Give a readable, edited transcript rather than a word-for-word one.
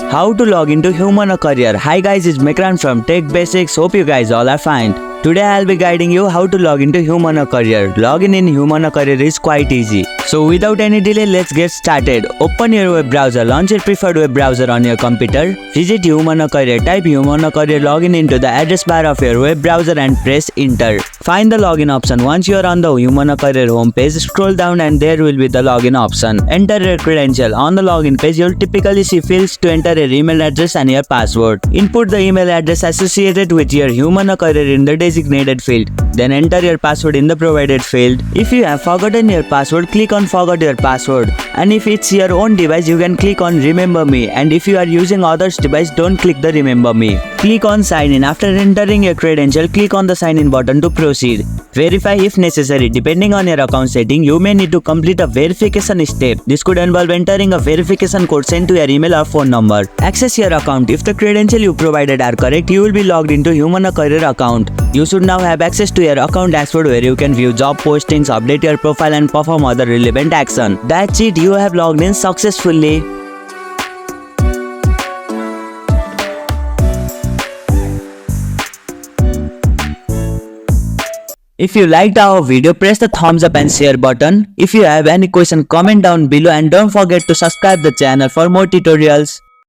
How to log into Humana Career. Hi guys, it's Mikran from Tech Basics. Hope you guys all are fine. Today I'll be guiding you how to log into Humana Career. Login in Humana Career is quite easy. So without any delay, let's get started. Open your web browser, launch your preferred web browser on your computer. Visit Humana Career, type Humana Career login into the address bar of your web browser and press enter. Find the login option. Once you are on the Humana Career homepage, scroll down and there will be the login option. Enter your credential. On the login page, you'll typically see fields to enter your email address and your password. Input the email address associated with your Humana Career in the designated field. Then enter your password in the provided field. If you have forgotten your password, click on forgot your password. And if it's your own device, you can click on remember me. And if you are using others device, don't click the remember me. Click on sign in. After entering your credential, click on the sign in button to proceed. Verify if necessary. Depending on your account setting, you may need to complete a verification step. This could involve entering a verification code sent to your email or phone number. Access your account. If the credentials you provided are correct, you will be logged into Humana Career account. You should now have access to your account dashboard where you can view job postings, update your profile and perform other relevant action. That's it, you have logged in successfully. If you liked our video, press the thumbs up and share button. If you have any question, comment down below and don't forget to subscribe the channel for more tutorials.